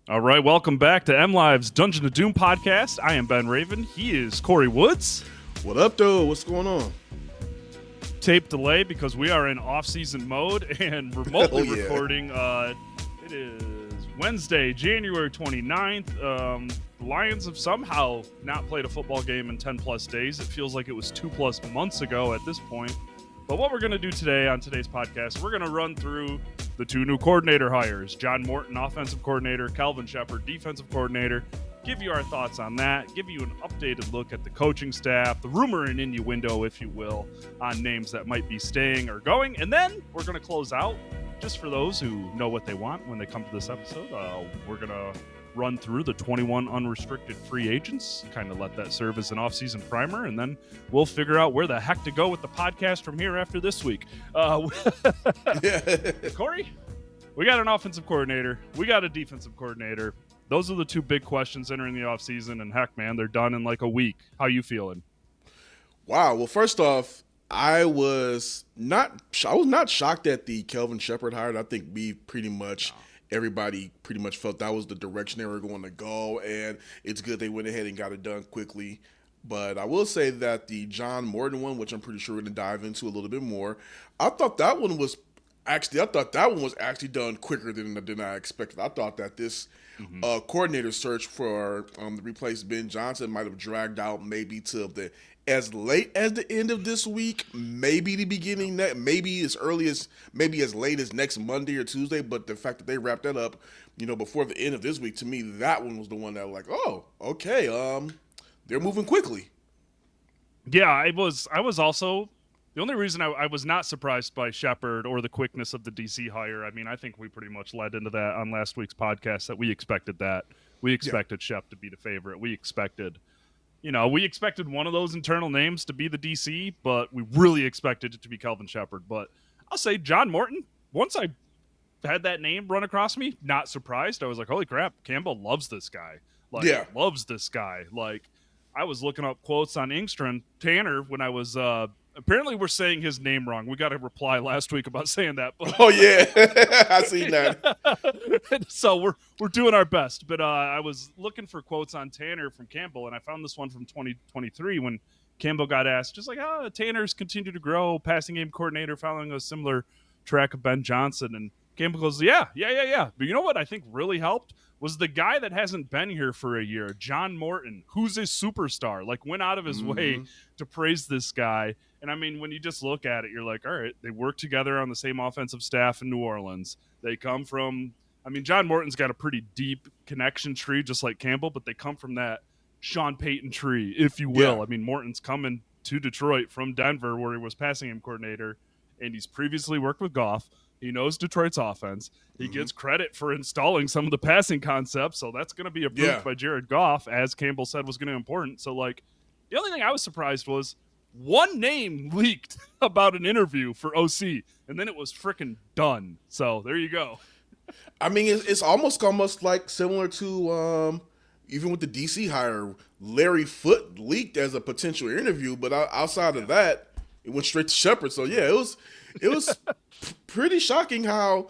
All right, welcome back to MLive's Dungeon of Doom podcast. I am Ben Raven. He is Kory Woods. What up, though? What's going on? Tape delay because we are in off-season mode and remotely yeah. recording. It is Wednesday, January 29th. The Lions have somehow not played a football game in 10-plus days. It feels like it was 2+ months ago at this point. But what we're going to do today on today's podcast, we're going to run through the two new coordinator hires, John Morton, offensive coordinator, Kelvin Shepherd, defensive coordinator, give you our thoughts on that, give you an updated look at the coaching staff, the rumor and innuendo, if you will, on names that might be staying or going. And then we're going to close out, just for those who know what they want when they come to this episode. We're going to run through the 21 unrestricted free agents, kind of let that serve as an off-season primer, and then we'll figure out where the heck to go with the podcast from here after this week. Kory, we got an offensive coordinator. We got a defensive coordinator. Those are the two big questions entering the offseason, and heck, man, they're done in like a week. How you feeling? Wow. Well, first off, I was not shocked at the Kelvin Shepherd hire. I think everybody pretty much felt that was the direction they were going to go, and it's good they went ahead and got it done quickly. But I will say that the John Morton one, which I'm pretty sure we're going to dive into a little bit more, I thought that one was actually done quicker than I expected. I thought that this coordinator search for to replace Ben Johnson might have dragged out maybe to as late as the end of this week, maybe the beginning, maybe as late as next Monday or Tuesday. But the fact that they wrapped that up, before the end of this week, to me, that one was the one that was like, oh, okay, they're moving quickly. Yeah, I was also the only reason I was not surprised by Shepherd or the quickness of the DC hire. I mean, I think we pretty much led into that on last week's podcast that we expected that. We expected Shep to be the favorite. We expected one of those internal names to be the DC, but we really expected it to be Kelvin Shepherd. But I'll say John Morton, once I had that name run across me, not surprised. I was like, holy crap, Campbell loves this guy. Loves this guy. Like, I was looking up quotes on Inkster and Tanner when I was apparently we're saying his name wrong. We got a reply last week about saying that. But oh, yeah. I seen that. So we're doing our best. But I was looking for quotes on Tanner from Campbell, and I found this one from 2023 when Campbell got asked, just like, Tanner's continued to grow, passing game coordinator, following a similar track of Ben Johnson. And Campbell goes, yeah. But you know what I think really helped? Was the guy that hasn't been here for a year, John Morton, who's a superstar, like went out of his way to praise this guy. And I mean, when you just look at it, you're like, all right, they work together on the same offensive staff in New Orleans. They come from, John Morton's got a pretty deep connection tree, just like Campbell, but they come from that Sean Payton tree, if you will. Yeah. Morton's coming to Detroit from Denver, where he was passing game coordinator, and he's previously worked with Goff. He knows Detroit's offense. He gets credit for installing some of the passing concepts, so that's going to be approved by Jared Goff, as Campbell said was going to be important. So, like, the only thing I was surprised was one name leaked about an interview for OC, and then it was freaking done. So there you go. It's almost like similar to even with the DC hire, Larry Foote leaked as a potential interview, but outside of that, it went straight to Shepherd. So yeah, it was pretty shocking how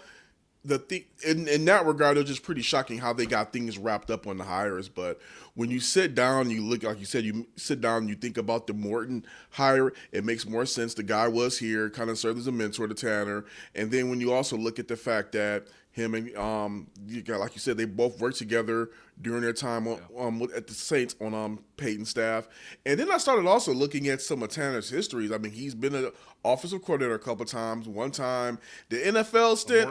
in that regard, it was just pretty shocking how they got things wrapped up on the hires. But when you sit down, you look, like you said, you sit down and you think about the Morton hire, it makes more sense. The guy was here, kind of served as a mentor to Tanner. And then when you also look at the fact that him and, like you said, they both worked together during their time at the Saints on Peyton's staff. And then I started also looking at some of Tanner's histories. He's been an offensive coordinator a couple times. One time, the NFL stint,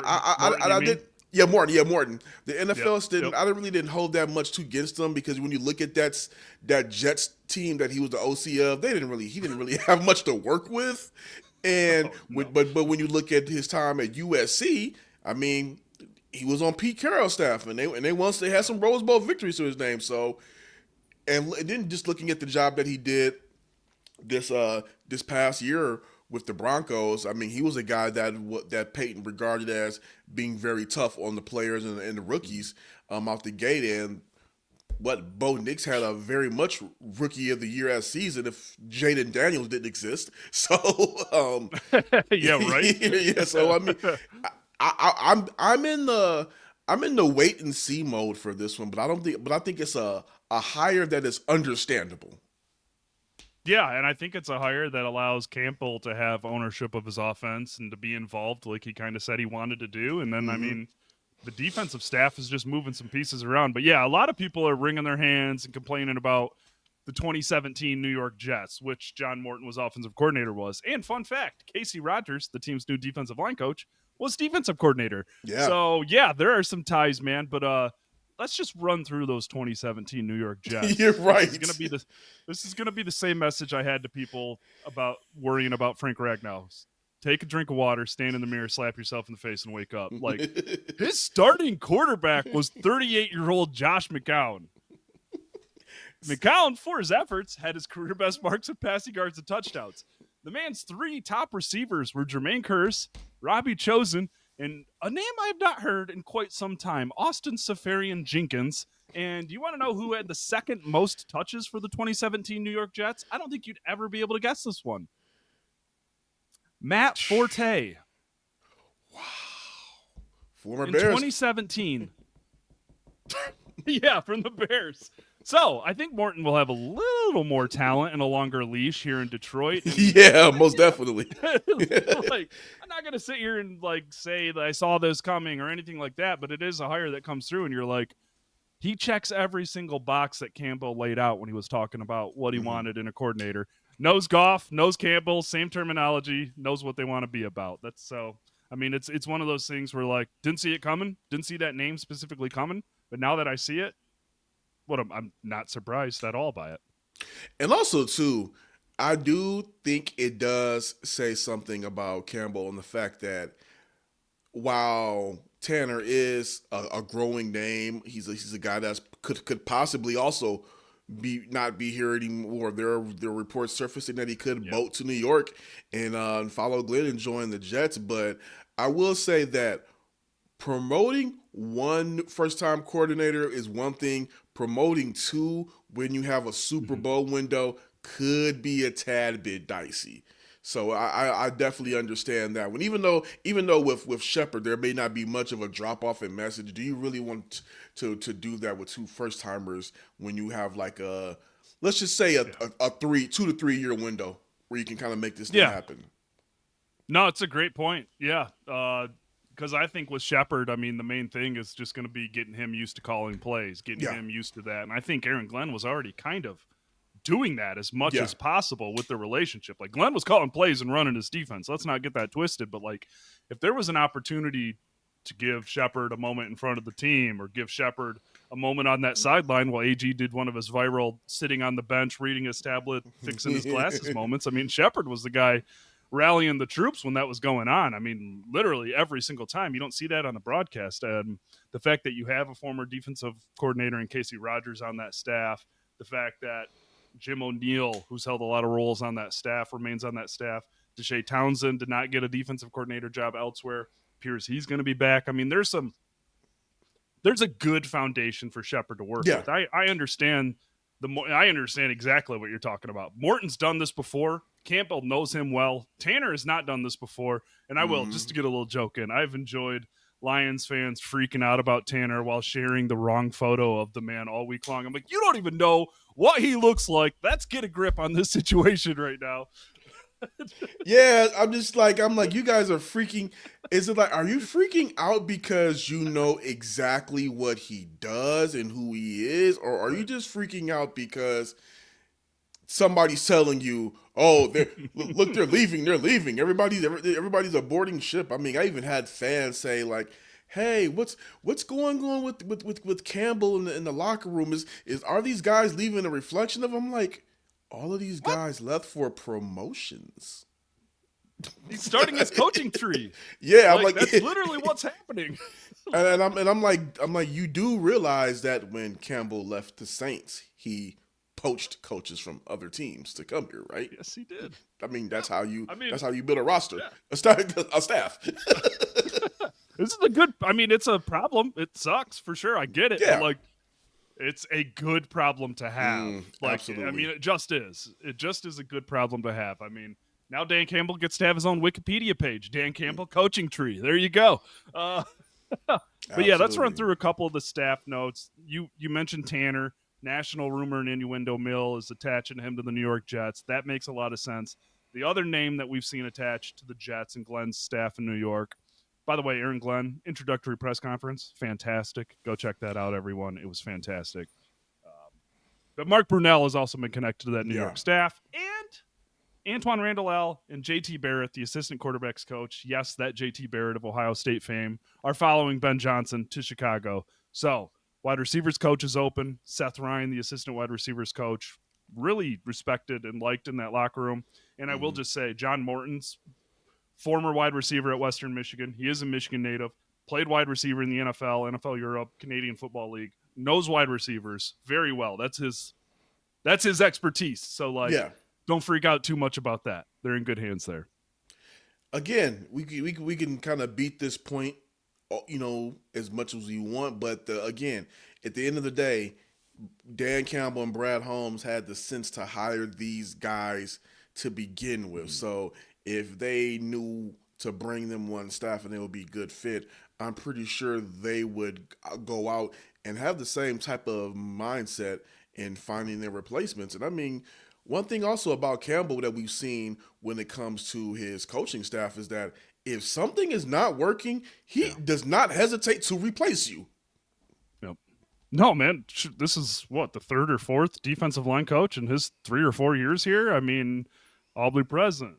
Morton. The NFL stint, I didn't hold that much against him, because when you look at that Jets team that he was the OC of, he didn't really have much to work with. And but when you look at his time at USC, he was on Pete Carroll's staff, and they had some Rose Bowl victories to his name. So, and then just looking at the job that he did this past year with the Broncos, he was a guy that Peyton regarded as being very tough on the players and the rookies out the gate. And Bo Nix had a very much rookie of the year as season if Jaden Daniels didn't exist. So, yeah, right. yeah. So I'm in the I'm in the wait and see mode for this one, but I think it's a hire that is understandable. Yeah, and I think it's a hire that allows Campbell to have ownership of his offense and to be involved like he kind of said he wanted to do. And then, I mean, the defensive staff is just moving some pieces around. But yeah, a lot of people are wringing their hands and complaining about the 2017 New York Jets, which John Morton was offensive coordinator was. And fun fact, Casey Rogers, the team's new defensive line coach, was defensive coordinator. Yeah. So yeah, there are some ties, man. But let's just run through those 2017 New York Jets. You're right. This is gonna be the same message I had to people about worrying about Frank Ragnow. Take a drink of water, stand in the mirror, slap yourself in the face, and wake up. Like, his starting quarterback was 38-year-old Josh McCown. McCown, for his efforts, had his career best marks of passing yards and touchdowns. The man's 3 top receivers were Jermaine Kearse, Robbie Chosen, and a name I have not heard in quite some time, Austin Safarian Jenkins. And you want to know who had the second most touches for the 2017 New York Jets? I don't think you'd ever be able to guess this one. Matt Forte. Wow. Former in Bears. 2017. Yeah, from the Bears. So I think Morton will have a little more talent and a longer leash here in Detroit. Yeah, most definitely. Like, I'm not gonna sit here and like say that I saw this coming or anything like that, but it is a hire that comes through, and you're like, he checks every single box that Campbell laid out when he was talking about what he wanted in a coordinator. Knows Goff, knows Campbell, same terminology, knows what they want to be about. That's so. I mean, it's one of those things where like didn't see it coming, didn't see that name specifically coming, but now that I see it, I'm not surprised at all by it. And also, too, I do think it does say something about Campbell and the fact that while Tanner is a growing name, he's a guy that could possibly also not be here anymore. There are reports surfacing that he could boat to New York and follow Glenn and join the Jets. But I will say that promoting one first-time coordinator is one thing. Promoting 2 when you have a Super Bowl window could be a tad bit dicey. So I definitely understand that one. Even though with Shepard there may not be much of a drop off in message, do you really want to do that with 2 first timers when you have like let's just say a 2 to 3 year window where you can kind of make this thing happen? No, it's a great point. Yeah. Because I think with Shepard, I mean, the main thing is just going to be getting him used to calling plays, getting him used to that. And I think Aaron Glenn was already kind of doing that as much as possible with the relationship. Like, Glenn was calling plays and running his defense. Let's not get that twisted. But, like, if there was an opportunity to give Shepard a moment in front of the team or give Shepard a moment on that sideline while AG did one of his viral sitting on the bench, reading his tablet, fixing his glasses moments, I mean, Shepard was the guy rallying the troops when that was going on. I mean, literally every single time. You don't see that on the broadcast. And the fact that you have a former defensive coordinator in Casey Rogers on that staff, the fact that Jim O'Neill, who's held a lot of roles on that staff, remains on that staff. Deshae Townsend did not get a defensive coordinator job elsewhere. Appears he's going to be back. I mean, there's a good foundation for Shepard to work with. I understand I understand exactly what you're talking about. Morton's done this before. Campbell knows him well. Tanner has not done this before. And I will, just to get a little joke in, I've enjoyed Lions fans freaking out about Tanner while sharing the wrong photo of the man all week long. I'm like, you don't even know what he looks like. Let's get a grip on this situation right now. Yeah, I'm like, you guys are freaking. Is it like, are you freaking out because you know exactly what he does and who he is? Or are you just freaking out because somebody's telling you, oh, they're leaving. Everybody's aborting ship. I mean, I even had fans say like, hey, what's going on with Campbell in the locker room? Are these guys leaving a reflection of him? Like, all of these guys left for promotions. He's starting his coaching tree. Yeah, I'm like that's literally what's happening. and I'm like, you do realize that when Campbell left the Saints, he poached coaches from other teams to come here, right? Yes, he did. I mean, that's how you build a roster, a staff. This is it's a problem. It sucks for sure. I get it. Yeah. But like, it's a good problem to have. Absolutely. I mean, it just is. It just is a good problem to have. I mean, now Dan Campbell gets to have his own Wikipedia page. Dan Campbell coaching tree. There you go. But yeah, let's run Absolutely. through a couple of the staff notes. You mentioned Tanner. National rumor and innuendo mill is attaching him to the New York Jets. That makes a lot of sense. The other name that we've seen attached to the Jets and Glenn's staff in New York. By the way, Aaron Glenn, introductory press conference, fantastic. Go check that out, everyone. It was fantastic. But Mark Brunell has also been connected to that New Yeah. York staff. And Antoine Randall and JT Barrett, the assistant quarterbacks coach, yes, that JT Barrett of Ohio State fame, are following Ben Johnson to Chicago. So, wide receivers coach is open. Seth Ryan, the assistant wide receivers coach, really respected and liked in that locker room. And I will just say, John Morton's former wide receiver at Western Michigan. He is a Michigan native, played wide receiver in the NFL, NFL Europe, Canadian Football League, knows wide receivers very well. That's his expertise. So, like, Yeah. don't freak out too much about that. They're in good hands there. Again, we can kind of beat this point, as much as we want. But again, at the end of the day, Dan Campbell and Brad Holmes had the sense to hire these guys to begin with. So if they knew to bring them one staff and they would be a good fit, I'm pretty sure they would go out and have the same type of mindset in finding their replacements. And I mean, one thing also about Campbell that we've seen when it comes to his coaching staff is that if something is not working, he does not hesitate to replace you. Yep. No, man, this is what, the third or fourth defensive line coach in his 3 or 4 years here. I mean, Aubrey President,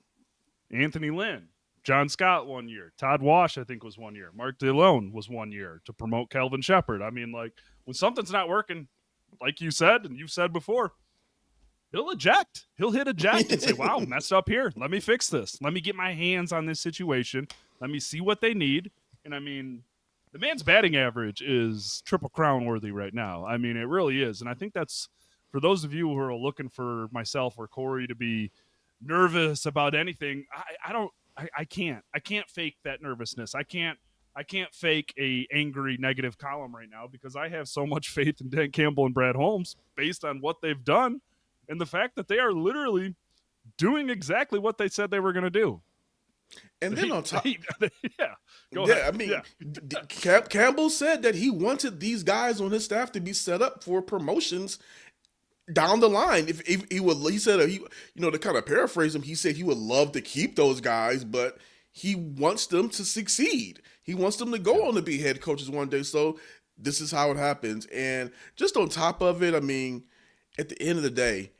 Anthony Lynn, John Scott 1 year, Todd Wash I think was 1 year, Mark DeLone was 1 year to promote Calvin Shepard. I mean, like, when something's not working, like you said and you've said before, he'll eject. He'll hit eject and say, wow, messed up here. Let me fix this. Let me get my hands on this situation. Let me see what they need. And I mean, the man's batting average is Triple Crown worthy right now. I mean, it really is. And I think that's for those of you who are looking for myself or Kory to be nervous about anything. I can't fake that nervousness. I can't fake a angry negative column right now because I have so much faith in Dan Campbell and Brad Holmes based on what they've done and the fact that they are literally doing exactly what they said they were going to do. And then on top, yeah, go yeah, ahead. I mean, Yeah. Campbell said that he wanted these guys on his staff to be set up for promotions down the line. If he would, he said, to kind of paraphrase him, he said he would love to keep those guys, but he wants them to succeed. He wants them to go on to be head coaches one day. So this is how it happens. And just on top of it, I mean, at the end of the day,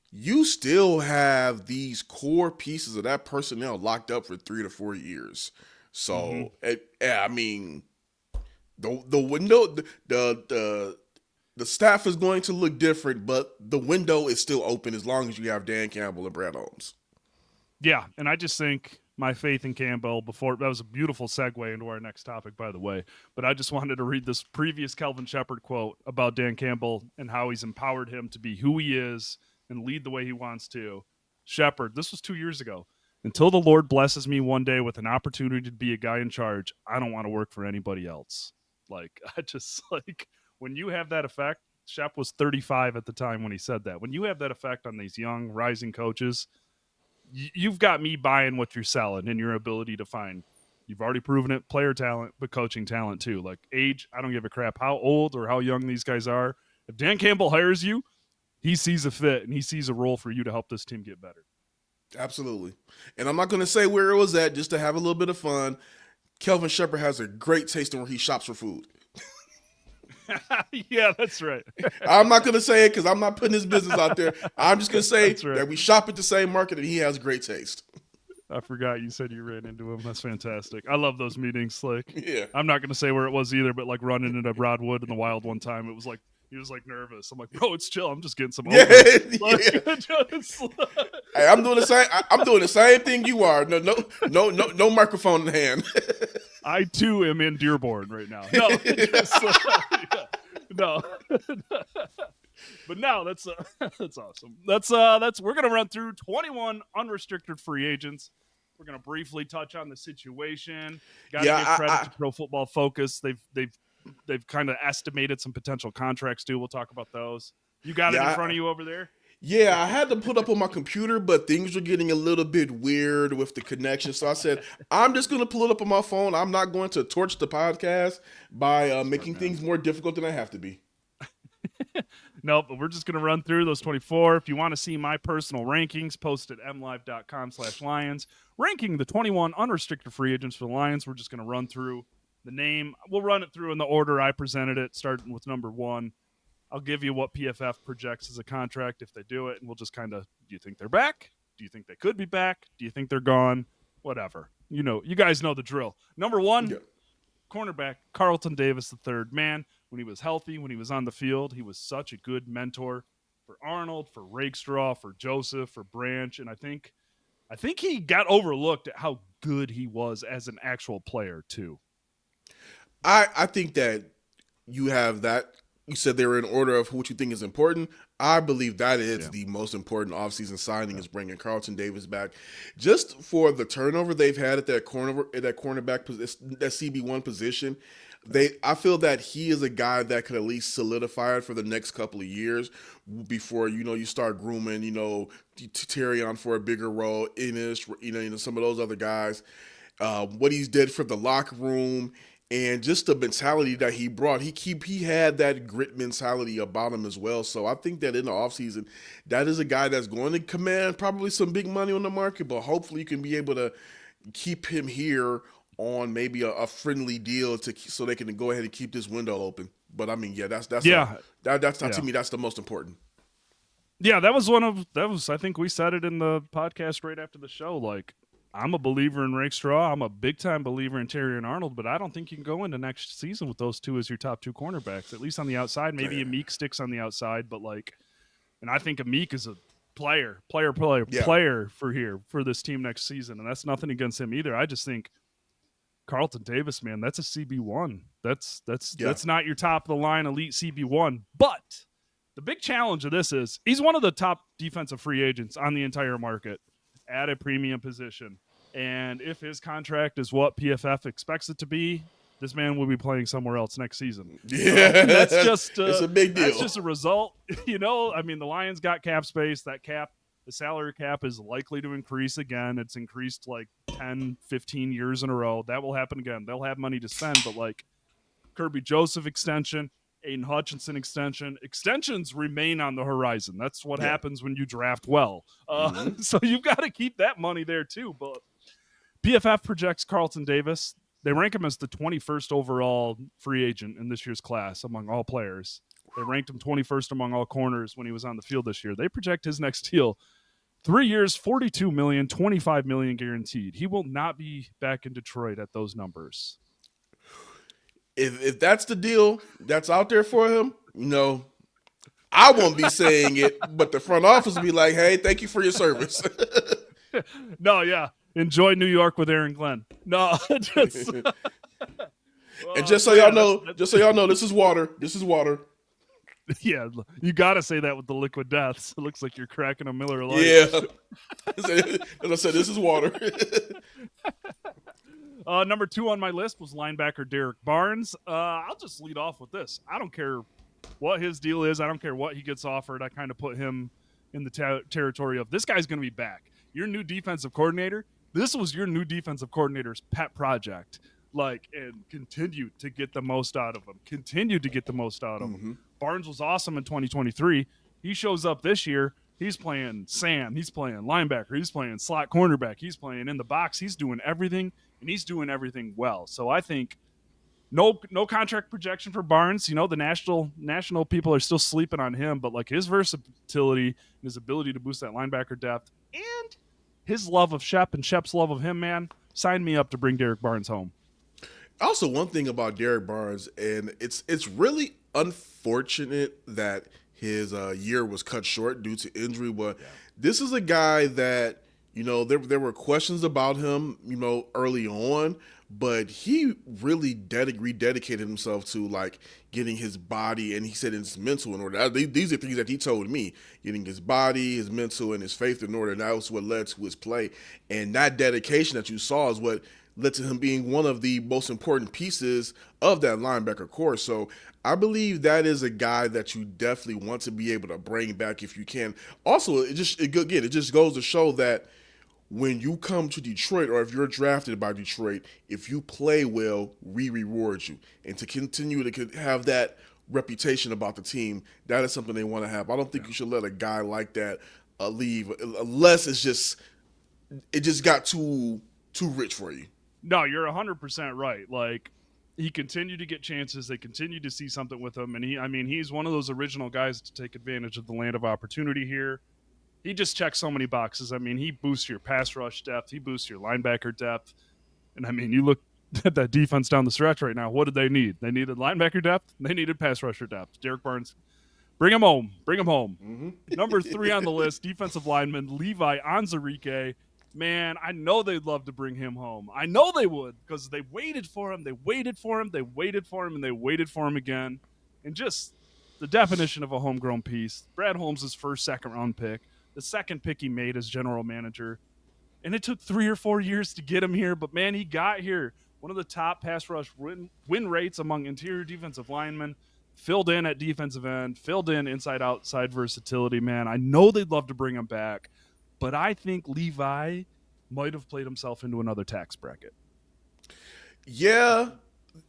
you still have these core pieces of that personnel locked up for 3 to 4 years. So, I mean, the window, the staff is going to look different, but the window is still open as long as you have Dan Campbell and Brad Holmes. Yeah, and I just think my faith in Campbell before that was a beautiful segue into our next topic, by the way. But I just wanted to read this previous Kelvin Shepard quote about Dan Campbell and how he's empowered him to be who he is and lead the way he wants to. Shepard, this was 2 years ago. Until the Lord blesses me one day with an opportunity to be a guy in charge, I don't want to work for anybody else. Like, I just, like, when you have that effect, Shep was 35 at the time when he said that. When you have that effect on these young, rising coaches, you've got me buying what you're selling and your ability to find. You've already proven it, player talent, but coaching talent too. Like, age, I don't give a crap how old or how young these guys are. If Dan Campbell hires you, he sees a fit and he sees a role for you to help this team get better. Absolutely. And I'm not going to say where it was at just to have a little bit of fun. Kelvin Shepard has a great taste in where he shops for food. Yeah, that's right. I'm not going to say it because I'm not putting his business out there. I'm just going to say right. that we shop at the same market and he has great taste. I forgot you said you ran into him. That's fantastic. I love those meetings. Like, Yeah. I'm not going to say where it was either, but like running into Broadwood in the wild one time, it was like, he was like nervous. I'm like, bro, it's chill. I'm just getting some. Yeah, like, Hey, I'm doing the same. I'm doing the same thing you are. No microphone in hand. I too am in Dearborn right now. No, no. But no, that's awesome. That's we're gonna run through 21 unrestricted free agents. We're gonna briefly touch on the situation. Got to give credit to Pro Football Focus. They've kind of estimated some potential contracts too. We'll talk about those. You got it in front of you over there? Yeah, I had to put up on my computer, but things were getting a little bit weird with the connection. So I said, I'm just going to pull it up on my phone. I'm not going to torch the podcast by Smart making man. things more difficult than I have to be. Nope, but we're just going to run through those 24. If you want to see my personal rankings, post at mlive.com/Lions, ranking the 21 unrestricted free agents for the Lions. We're just going to run through the name. We'll run it through in the order I presented it, starting with number 1. I'll give you what PFF projects as a contract if they do it, and we'll just kind of, do you think they're back? Do you think they could be back? Do you think they're gone? Whatever. You guys know the drill. Number 1, Yeah. cornerback Carlton Davis III. Man, when he was healthy, when he was on the field, he was such a good mentor for Arnold, for Rakestraw, for Joseph, for Branch, and I think he got overlooked at how good he was as an actual player too. I think that you have that. You said they were in order of what you think is important. I believe that is the most important offseason signing is bringing Carlton Davis back, just for the turnover they've had at that cornerback position, that CB1 position. I feel that he is a guy that could at least solidify it for the next couple of years before you start grooming Terry on for a bigger role. Ennis, some of those other guys. What he's did for the locker room and just the mentality that he brought. He had that grit mentality about him as well. So I think that in the offseason, that is a guy that's going to command probably some big money on the market, but hopefully you can be able to keep him here on maybe a friendly deal so they can go ahead and keep this window open. But I mean, yeah, that's to me that's the most important. Yeah, that was I think we said it in the podcast right after the show. Like, I'm a believer in Rakestraw. I'm a big time believer in Terry and Arnold, but I don't think you can go into next season with those two as your top 2 cornerbacks, at least on the outside. Maybe Amik sticks on the outside, but and I think Amik is a player for this team next season, and that's nothing against him either. I just think Carlton Davis, man, that's a CB1. That's not your top of the line elite CB1, but the big challenge of this is he's one of the top defensive free agents on the entire market at a premium position. And if his contract is what PFF expects it to be, this man will be playing somewhere else next season. Yeah, so that's just it's a big deal. That's just a result. I mean, the Lions got cap space. The salary cap is likely to increase again. It's increased like 10, 15 years in a row. That will happen again. They'll have money to spend, but Kirby Joseph extension, Aiden Hutchinson extension. Extensions remain on the horizon. That's what happens when you draft well. So you've got to keep that money there too. But PFF projects Carlton Davis. They rank him as the 21st overall free agent in this year's class among all players. They ranked him 21st among all corners when he was on the field this year. They project his next deal 3 years, $42 million, $25 million guaranteed. He will not be back in Detroit at those numbers. If that's the deal that's out there for him, I won't be saying it, but the front office will be like, "Hey, thank you for your service." No, yeah, enjoy New York with Aaron Glenn. No, just, and just so y'all know, this is water. This is water. Yeah, you got to say that with the liquid deaths. It looks like you're cracking a Miller Lite. Yeah, as I said, this is water. Number 2 on my list was linebacker Derek Barnes. I'll just lead off with this. I don't care what his deal is. I don't care what he gets offered. I kind of put him in the territory of this guy's going to be back. Your new defensive coordinator. This was your new defensive coordinator's pet project. And continue to get the most out of him. Continue to get the most out of him. Barnes was awesome in 2023. He shows up this year. He's playing Sam. He's playing linebacker. He's playing slot cornerback. He's playing in the box. He's doing everything, and he's doing everything well. So I think no contract projection for Barnes. The national people are still sleeping on him, but his versatility and his ability to boost that linebacker depth and his love of Shep and Shep's love of him, man, sign me up to bring Derek Barnes home. Also, one thing about Derek Barnes, and it's really unfortunate that his year was cut short due to injury, but this is a guy that, there were questions about him, early on, but he really rededicated himself to getting his body, and he said his mental in order. These are things that he told me, getting his body, his mental, and his faith in order, and that was what led to his play. And that dedication that you saw is what led to him being one of the most important pieces of that linebacker core. So I believe that is a guy that you definitely want to be able to bring back if you can. Also, it just goes to show that when you come to Detroit, or if you're drafted by Detroit, if you play well, we reward you. And to continue to have that reputation about the team, that is something they want to have. I don't think you should let a guy like that leave unless it just got too rich for you. No, you're 100% right. Like, he continued to get chances. They continued to see something with him. And he's one of those original guys to take advantage of the land of opportunity here. He just checks so many boxes. I mean, he boosts your pass rush depth. He boosts your linebacker depth. And I mean, you look at that defense down the stretch right now. What did they need? They needed linebacker depth. They needed pass rusher depth. Derek Barnes, bring him home. Bring him home. Mm-hmm. Number 3 on the list, defensive lineman Levi Onwuzurike. Man, I know they'd love to bring him home. I know they would, because they waited for him. They waited for him. They waited for him, and they waited for him again. And just the definition of a homegrown piece. Brad Holmes' first second-round pick. The second pick he made as general manager. And it took 3 or 4 years to get him here, but man, he got here. One of the top pass rush win rates among interior defensive linemen. Filled in at defensive end. Filled in inside-outside versatility, man. I know they'd love to bring him back, but I think Levi might have played himself into another tax bracket. Yeah,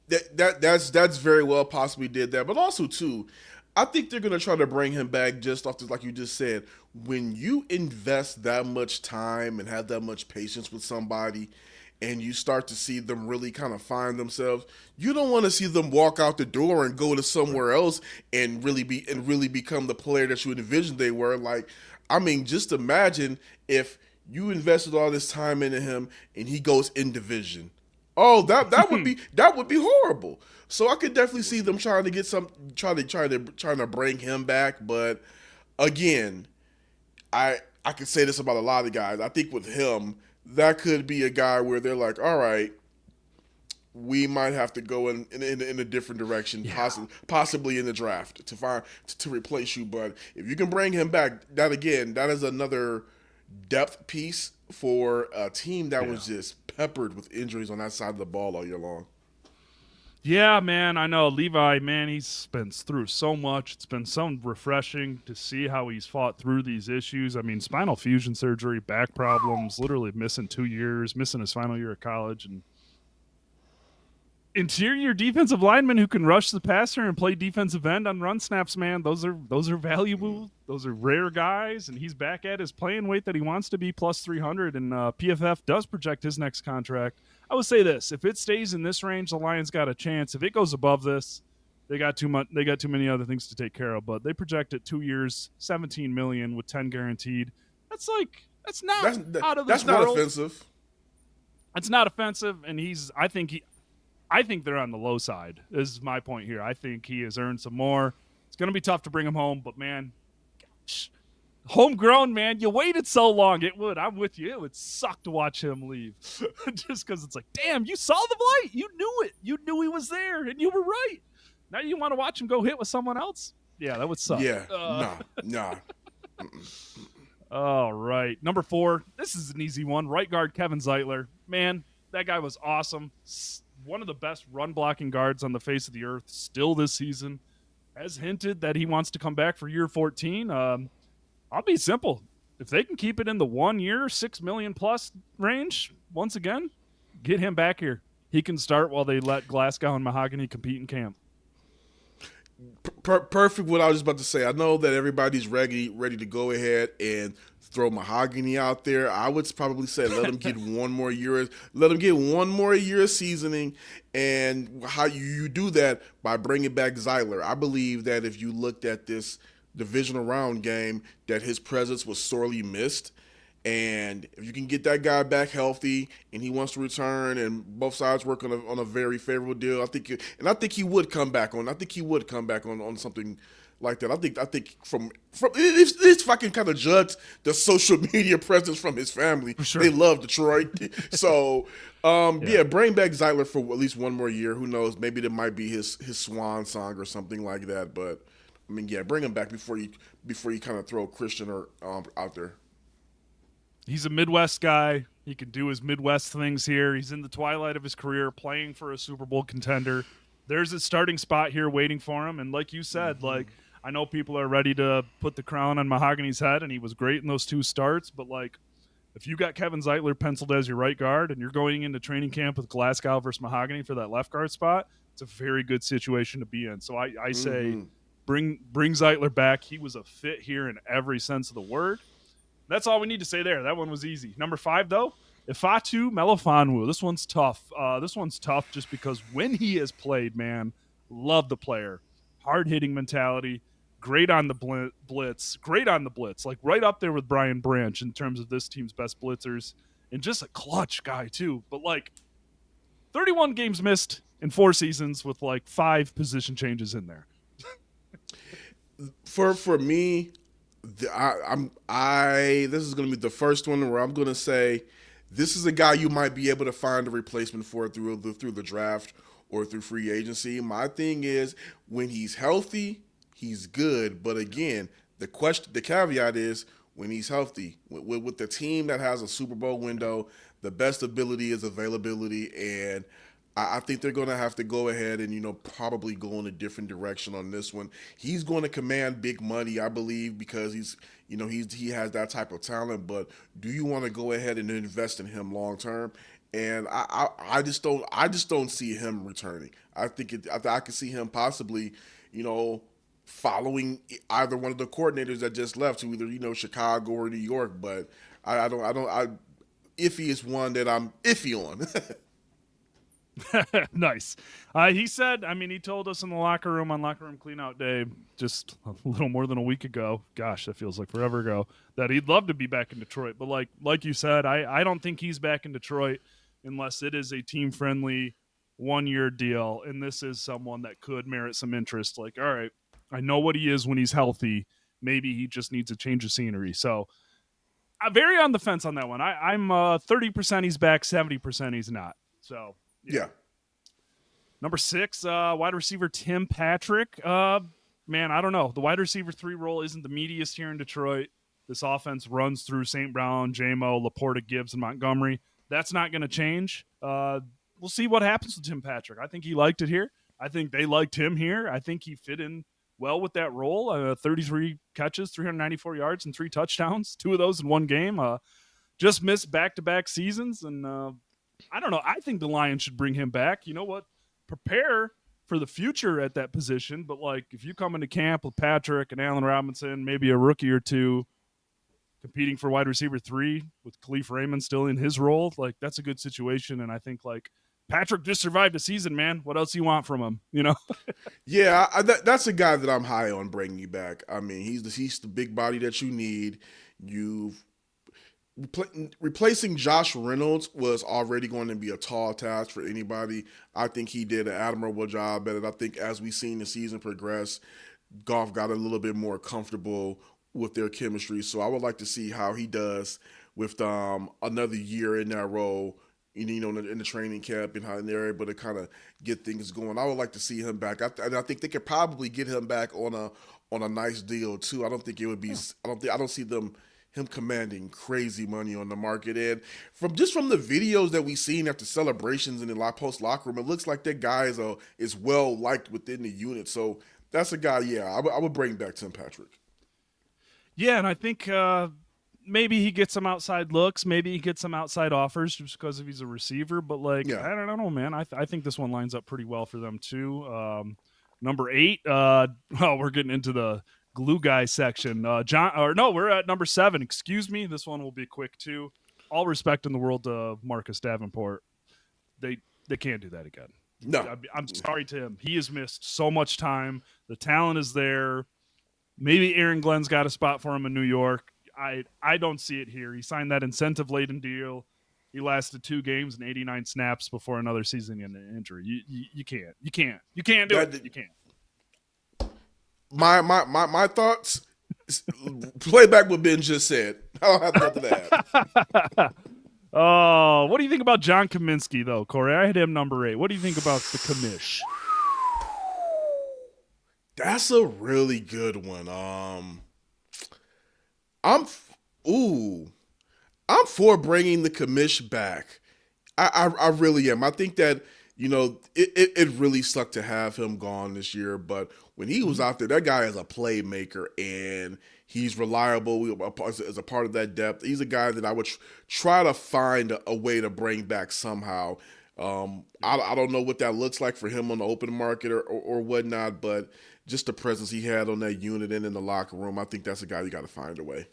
that's very well possibly did that. But also, too, I think they're going to try to bring him back just off like you just said. When you invest that much time and have that much patience with somebody and you start to see them really kind of find themselves, you don't want to see them walk out the door and go to somewhere else and really become the player that you envisioned they were. Like, I mean, just imagine if you invested all this time into him and he goes in division. Oh, that would be horrible. So I could definitely see them trying to bring him back. But again, I could say this about a lot of guys. I think with him, that could be a guy where they're like, all right, we might have to go in a different direction, possibly in the draft to replace you. But if you can bring him back, that is another depth piece for a team that was just peppered with injuries on that side of the ball all year long. Yeah, man, I know. Levi, man, he's been through so much. It's been so refreshing to see how he's fought through these issues. I mean, spinal fusion surgery, back problems, literally missing 2 years, missing his final year of college, and interior defensive linemen who can rush the passer and play defensive end on run snaps, man, those are valuable. Those are rare guys, and he's back at his playing weight that he wants to be, plus 300, and PFF does project his next contract. I would say this: if it stays in this range, the Lions got a chance. If it goes above this, they got too much. They got too many other things to take care of. But they project it 2 years, $17 million with 10 guaranteed. That's not out of this world. That's not offensive. It's not offensive, and I think they're on the low side. Is my point here. I think he has earned some more. It's going to be tough to bring him home, but man, gosh, homegrown, man, you waited so long. I'm with you. It would suck to watch him leave just because it's like, damn, you saw the light. You knew it. You knew he was there, and you were right. Now you want to watch him go hit with someone else? Yeah, that would suck. Yeah, nah. All right. Number 4. This is an easy one. Right guard Kevin Zeitler. Man, that guy was awesome. One of the best run-blocking guards on the face of the earth still this season. Has hinted that he wants to come back for year 14. I'll be simple. If they can keep it in the 1 year, $6 million plus range, once again, get him back here. He can start while they let Glasgow and Mahogany compete in camp. Perfect what I was just about to say. I know that everybody's ready to go ahead and throw Mahogany out there. I would probably say let him get one more year. Let him get one more year of seasoning. And how you do that by bringing back Zeitler. I believe that if you looked at this divisional round game, that his presence was sorely missed. And if you can get that guy back healthy and he wants to return and both sides work on a very favorable deal, I think he would come back on. I think he would come back on something like that. I think from if I can kind of judge the social media presence from his family, sure. They love Detroit. So bring back Zeitler for at least one more year. Who knows? Maybe that might be his swan song or something like that. But bring him back before you kind of throw Christian out there. He's a Midwest guy. He can do his Midwest things here. He's in the twilight of his career, playing for a Super Bowl contender. There's a starting spot here waiting for him. And like you said, like I know people are ready to put the crown on Mahogany's head, and he was great in those 2 starts. But like, if you got Kevin Zeitler penciled as your right guard, and you're going into training camp with Glasgow versus Mahogany for that left guard spot, it's a very good situation to be in. So I say, bring Zeitler back. He was a fit here in every sense of the word. That's all we need to say there. That one was easy. Number 5, though, Ifeatu Melifonwu. This one's tough. This one's tough just because when he has played, man, love the player. Hard-hitting mentality. Great on the blitz. Great on the blitz. Like right up there with Brian Branch in terms of this team's best blitzers. And just a clutch guy, too. But, like, 31 games missed in 4 seasons with, like, 5 position changes in there. For me, this is going to be the first one where I'm going to say this is a guy you might be able to find a replacement for through the draft or through free agency. My thing is when he's healthy, he's good. But again, the caveat is when he's healthy. With the team that has a Super Bowl window, the best ability is availability, and I think they're going to have to go ahead and, probably go in a different direction on this one. He's going to command big money, I believe, because he has that type of talent. But do you want to go ahead and invest in him long term? And I just don't see him returning. I can see him possibly, following either one of the coordinators that just left to either, Chicago or New York. But iffy is one that I'm iffy on. Nice. He said, he told us in the locker room on locker room cleanout day just a little more than a week ago. Gosh, that feels like forever ago, that he'd love to be back in Detroit. But like you said, I don't think he's back in Detroit unless it is a team-friendly 1-year deal. And this is someone that could merit some interest. Like, all right, I know what he is when he's healthy. Maybe he just needs a change of scenery. So I'm very on the fence on that one. I'm 30% he's back, 70% he's not. So yeah. Number 6, wide receiver Tim Patrick. Man, I don't know. The wide receiver 3 role isn't the meatiest here in Detroit. This offense runs through St. Brown, J-Mo, Laporta, Gibbs, and Montgomery. That's not going to change. We'll see what happens with Tim Patrick. I think he liked it here. I think they liked him here. I think he fit in well with that role. 33 catches, 394 yards, and 3 touchdowns. 2 of those in 1 game. Just missed back-to-back seasons, and I don't know. I think the Lions should bring him back. You know what? Prepare for the future at that position. But, like, if you come into camp with Patrick and Allen Robinson, maybe a rookie or 2, competing for wide receiver 3 with Khalif Raymond still in his role, like, that's a good situation. And I think, like, Patrick just survived a season, man. What else do you want from him, Yeah, that's a guy that I'm high on bringing you back. He's the big body that you need. Replacing Josh Reynolds was already going to be a tall task for anybody. I think he did an admirable job at it. I think as we've seen the season progress, Goff got a little bit more comfortable with their chemistry. So I would like to see how he does with another year in that role, in the training camp, and how they're able to kind of get things going. I would like to see him back. And I think they could probably get him back on a nice deal too. I don't think it would be. I don't see him commanding crazy money on the market. And from the videos that we've seen after celebrations in the post locker room, it looks like that guy is well liked within the unit. So that's a guy. Yeah, I would bring back Tim Patrick. Yeah, and I think maybe he gets some outside looks, maybe he gets some outside offers just because he's a receiver. But I don't know, man. I think this one lines up pretty well for them too. Number 8. We're getting into the glue guy section. We're at number 7. Excuse me. This one will be quick too. All respect in the world to Marcus Davenport. They can't do that again. No, I'm sorry to him. He has missed so much time. The talent is there. Maybe Aaron Glenn's got a spot for him in New York. I don't see it here. He signed that incentive-laden deal. He lasted 2 games and 89 snaps before another season in an injury. You can't do it. You can't. My thoughts. Play back what Ben just said. I don't have nothing to add. Oh, what do you think about John Kaminsky though, Kory? I had him number 8. What do you think about the commish? That's a really good one. I'm for bringing the commish back. I really am. I think that it really sucked to have him gone this year, but when he was Mhm. out there, that guy is a playmaker and he's reliable as a part of that depth. He's a guy that I would try to find a way to bring back somehow. I don't know what that looks like for him on the open market or whatnot, but just the presence he had on that unit and in the locker room, I think that's a guy you got to find a way.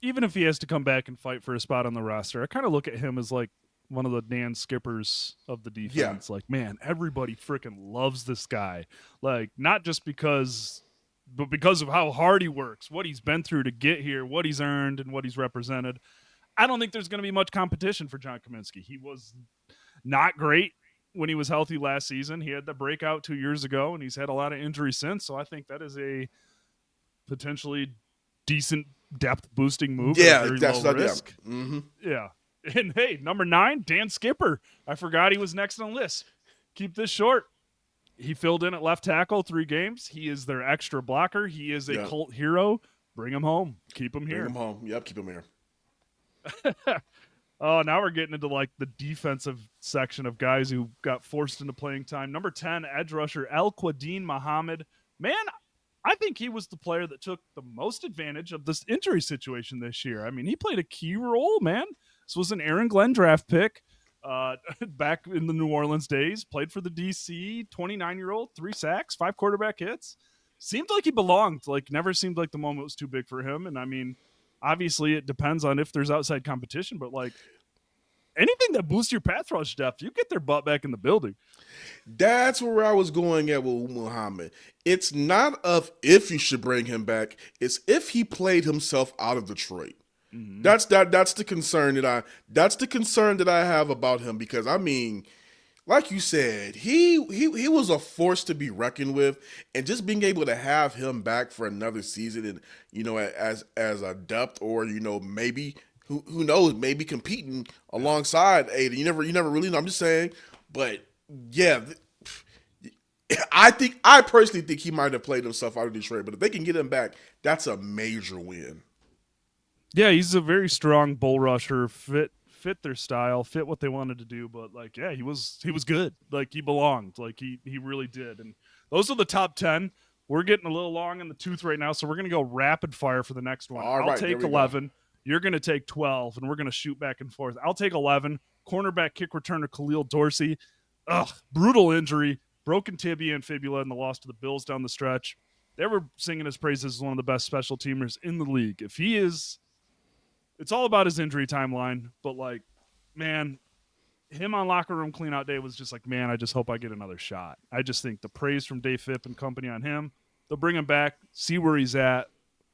Even if he has to come back and fight for a spot on the roster, I kind of look at him as like one of the Dan Skippers of the Yeah, defense. Like, man, everybody freaking loves this guy. Like, not just because, but because of how hard he works, what he's been through to get here, what he's earned, and what he's represented. I don't think there's going to be much competition for John Kaminsky. He was not great when he was healthy last season. He had the breakout 2 years ago, and he's had a lot of injuries since. So I think that is a potentially decent depth boosting move at a yeah, very that's low not yeah. risk. Mm-hmm. Yeah. And hey, number 9, Dan Skipper. I forgot he was next on the list. Keep this short. He filled in at left tackle 3 games. He is their extra blocker. He is a Yeah, cult hero. Bring him home. Keep him bring here. him home. Yep, keep him here. Oh, now we're getting into like the defensive section of guys who got forced into playing time. Number 10, edge rusher El Quadin Muhammad. Man, I think he was the player that took the most advantage of this injury situation this year. I mean, he played a key role, man. This was an Aaron Glenn draft pick back in the New Orleans days. Played for the DC, 29-year-old, 3 sacks, 5 quarterback hits. Seemed like he belonged. Like, never seemed like the moment was too big for him. And I mean, obviously it depends on if there's outside competition, but like anything that boosts your pass rush depth, you get their butt back in the building. That's where I was going at with Muhammad. It's not of if you should bring him back, it's if he played himself out of Detroit. Mm-hmm. That's the concern that I have about him because I mean, like you said, he was a force to be reckoned with, and just being able to have him back for another season and as a depth or maybe who knows, maybe competing alongside Ada. You never really know. I'm just saying, but yeah, I personally think he might have played himself out of Detroit, but if they can get him back, that's a major win. Yeah, he's a very strong bull rusher, fit their style, fit what they wanted to do, but like yeah, he was good. Like he belonged. Like he really did. And those are the top 10. We're getting a little long in the tooth right now, so we're going to go rapid fire for the next one. All I'll right, there take we go. 11. You're going to take 12, and we're going to shoot back and forth. I'll take 11. Cornerback kick returner Khalil Dorsey. Ugh, brutal injury, broken tibia and fibula in the loss to the Bills down the stretch. They were singing his praises as one of the best special teamers in the league. If he is, it's all about his injury timeline, but like, man, him on locker room cleanout day was just like, man, I just hope I get another shot. I just think the praise from Dave Phipp and company on him, they'll bring him back, see where he's at,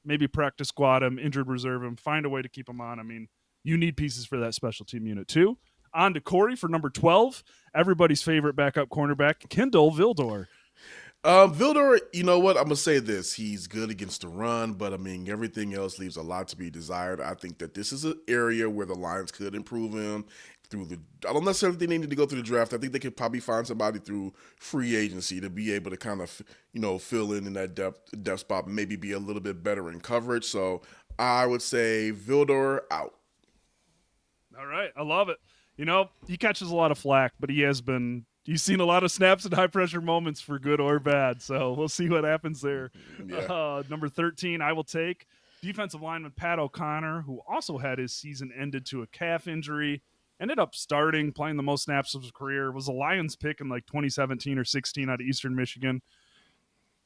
maybe practice squad him, injured reserve him, find a way to keep him on. I mean, you need pieces for that special team unit too. On to Kory for number 12, everybody's favorite backup cornerback, Kendall Vildor. Vildor, you know what? I'm gonna say this: he's good against the run, but I mean everything else leaves a lot to be desired. I think that this is an area where the Lions could improve him through the. I don't necessarily think they need to go through the draft. I think they could probably find somebody through free agency to be able to kind of fill in that depth spot, maybe be a little bit better in coverage. So I would say Vildor out. All right, I love it. He catches a lot of flack, but he's seen a lot of snaps and high pressure moments for good or bad. So we'll see what happens there. Yeah. Number 13, I will take defensive lineman Pat O'Connor, who also had his season ended to a calf injury, ended up starting, playing the most snaps of his career, was a Lions pick in like 2017 or 16 out of Eastern Michigan.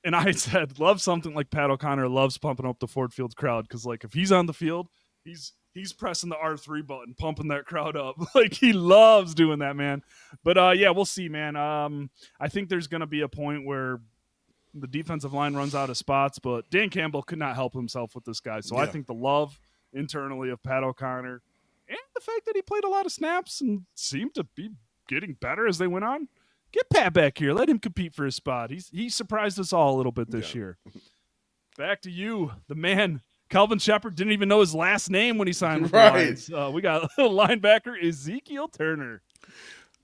And I said, love something like Pat O'Connor loves pumping up the Ford Field crowd because like if he's on the field, he's pressing the R3 button, pumping that crowd up. Like he loves doing that, man. But yeah, we'll see, man. I think there's going to be a point where the defensive line runs out of spots, but Dan Campbell could not help himself with this guy. So Yeah. I think the love internally of Pat O'Connor and the fact that he played a lot of snaps and seemed to be getting better as they went on. Get Pat back here. Let him compete for his spot. He surprised us all a little bit this year. Back to you, the man. Calvin Shepard didn't even know his last name when he signed with the Lions. We got linebacker Ezekiel Turner.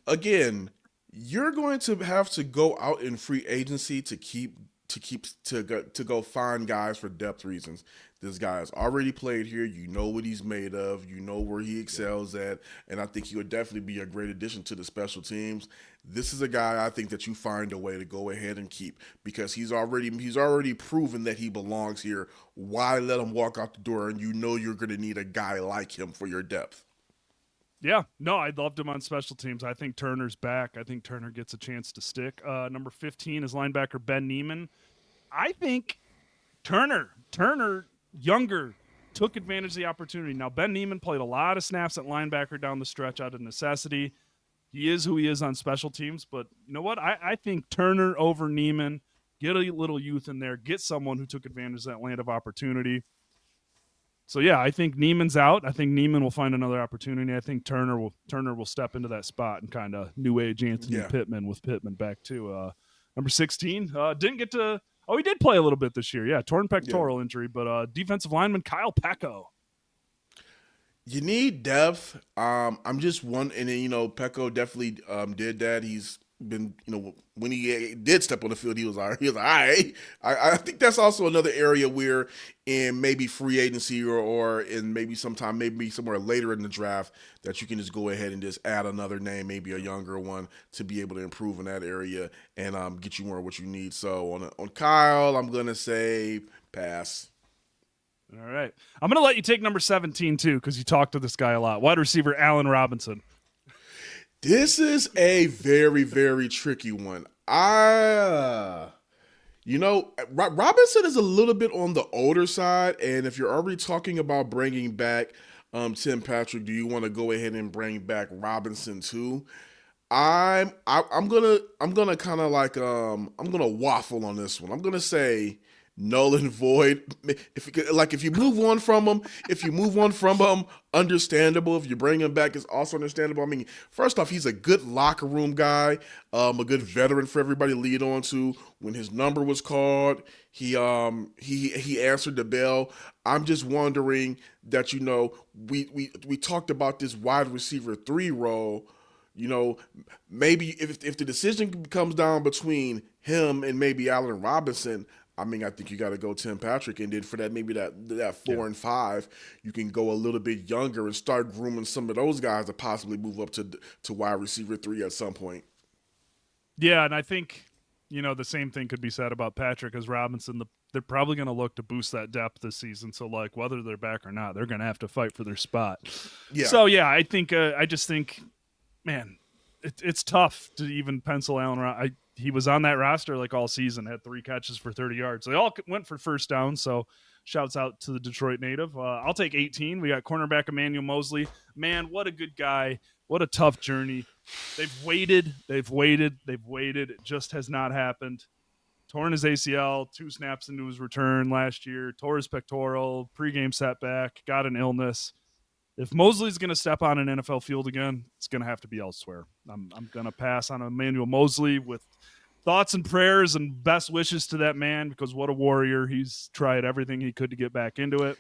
Again, you're going to have to go out in free agency to keep to go find guys for depth reasons. This guy has already played here. You know what he's made of. You know where he excels at, and I think he would definitely be a great addition to the special teams. This is a guy I think that you find a way to go ahead and keep because he's already proven that he belongs here. Why let him walk out the door? And you know you're going to need a guy like him for your depth. Yeah, no, I loved him on special teams. I think Turner's back. I think Turner gets a chance to stick. Number 15 is linebacker Ben Neiman. I think Turner, younger, took advantage of the opportunity. Now, Ben Neiman played a lot of snaps at linebacker down the stretch out of necessity. He is who he is on special teams, but you know what? I think Turner over Neiman, get a little youth in there, get someone who took advantage of that land of opportunity. So yeah, I think Neiman's out. I think Neiman will find another opportunity. I think Turner will step into that spot and kind of new age Anthony Pittman with Pittman back too. Number 16 didn't get to. Oh, he did play a little bit this year. Yeah, torn pectoral injury, but defensive lineman Kyle Pecco. You need depth. I'm just one, and then Pecco definitely did that. He's been, when he did step on the field, he was all right. I think that's also another area where in maybe free agency or in maybe sometime, maybe somewhere later in the draft, that you can just go ahead and just add another name, maybe a younger one, to be able to improve in that area and get you more of what you need. So on Kyle, I'm gonna say pass. All right, I'm gonna let you take number 17 too because you talked to this guy a lot. Wide receiver Allen Robinson. This is a very, very tricky one. Robinson is a little bit on the older side, and if you're already talking about bringing back Tim Patrick, do you want to go ahead and bring back Robinson too? I'm gonna kind of like I'm gonna waffle on this one. I'm gonna say null and void. If you move on from him, understandable. If you bring him back, it's also understandable. I mean, first off, he's a good locker room guy, a good veteran for everybody to lead on to. When his number was called, he answered the bell. I'm just wondering that we talked about this wide receiver 3 role. Maybe if the decision comes down between him and maybe Allen Robinson, I mean, I think you got to go Tim Patrick, and then for that maybe that 4 and 5, you can go a little bit younger and start grooming some of those guys to possibly move up to wide receiver 3 at some point. Yeah, and I think the same thing could be said about Patrick as Robinson. They're probably going to look to boost that depth this season. So like whether they're back or not, they're going to have to fight for their spot. Yeah. So yeah, I think I just think, man, it's tough to even pencil Allen. He was on that roster like all season, had 3 catches for 30 yards. They all went for first down, so shouts out to the Detroit native. I'll take 18. We got cornerback Emmanuel Mosley. Man, what a good guy. What a tough journey. They've waited. It just has not happened. Torn his ACL 2 snaps into his return last year. Tore his pectoral, pregame setback, got an illness. If Mosley's going to step on an NFL field again, it's going to have to be elsewhere. I'm going to pass on Emmanuel Mosley with thoughts and prayers and best wishes to that man because what a warrior. He's tried everything he could to get back into it.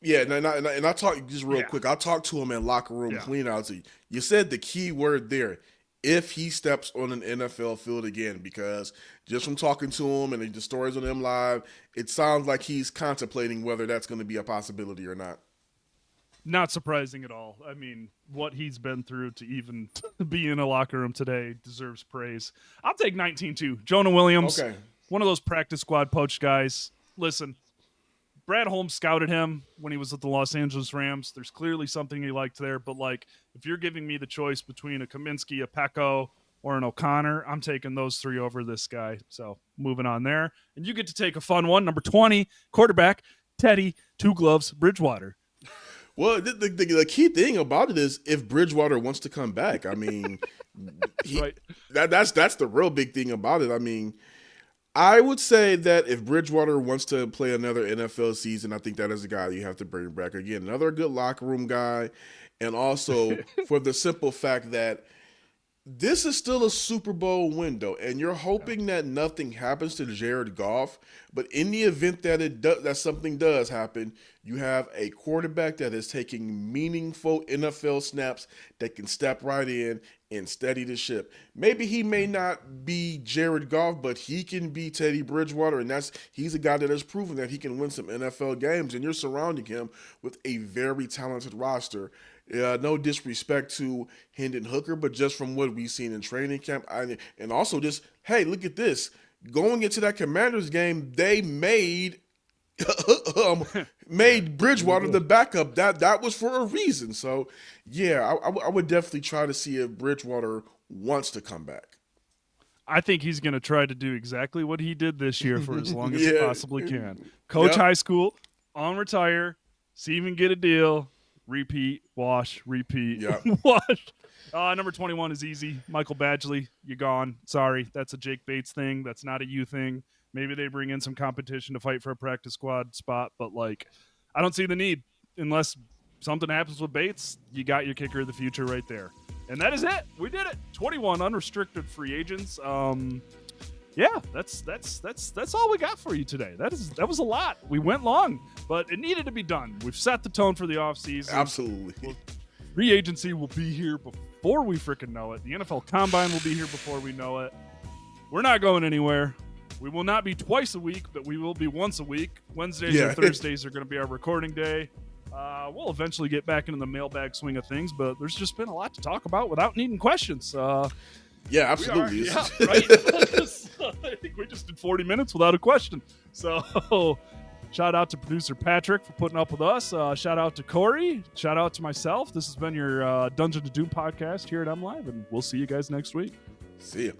Yeah, and I talked just real quick. I talked to him in locker room cleanouts. You said the key word there. If he steps on an NFL field again, because just from talking to him and the stories on MLive, it sounds like he's contemplating whether that's going to be a possibility or not. Not surprising at all. I mean, what he's been through to even be in a locker room today deserves praise. I'll take 19 too. Jonah Williams, one of those practice squad poached guys. Listen, Brad Holmes scouted him when he was at the Los Angeles Rams. There's clearly something he liked there, but like if you're giving me the choice between a Kaminsky, a Pecco, or an O'Connor, I'm taking those 3 over this guy. So moving on there. And you get to take a fun one. Number 20, quarterback, Teddy, 2 gloves, Bridgewater. Well, the key thing about it is if Bridgewater wants to come back. I mean, that's the real big thing about it. I mean, I would say that if Bridgewater wants to play another NFL season, I think that is a guy you have to bring back again. Another good locker room guy, and also for the simple fact that this is still a Super Bowl window, and you're hoping that nothing happens to Jared Goff. But in the event that something does happen, you have a quarterback that is taking meaningful NFL snaps that can step right in and steady the ship. Maybe he may not be Jared Goff, but he can be Teddy Bridgewater, and he's a guy that has proven that he can win some NFL games, and you're surrounding him with a very talented roster. No disrespect to Hendon Hooker, but just from what we've seen in training camp, and also just, hey, look at this. Going into that Commanders game, they made Bridgewater the backup. That was for a reason. So, yeah, I would definitely try to see if Bridgewater wants to come back. I think he's going to try to do exactly what he did this year for as long as he possibly can. Coach high school, on retire, see him get a deal, repeat, wash, repeat, wash. Number 21 is easy. Michael Badgley, you gone. Sorry, that's a Jake Bates thing. That's not a you thing. Maybe they bring in some competition to fight for a practice squad spot, but I don't see the need unless something happens with Bates. You got your kicker of the future right there. And that is it. We did it. 21 unrestricted free agents. Yeah, that's all we got for you today. That was a lot. We went long, but it needed to be done. We've set the tone for the offseason. Absolutely. Free agency will be here before we freaking know it. The NFL Combine will be here before we know it. We're not going anywhere. We will not be twice a week, but we will be once a week. Wednesdays and Thursdays are going to be our recording day. We'll eventually get back into the mailbag swing of things, but there's just been a lot to talk about without needing questions. Yeah, absolutely. Right? I think we just did 40 minutes without a question. So shout out to producer Patrick for putting up with us. Shout out to Kory. Shout out to myself. This has been your Dungeon to Doom podcast here at MLive, and we'll see you guys next week. See ya.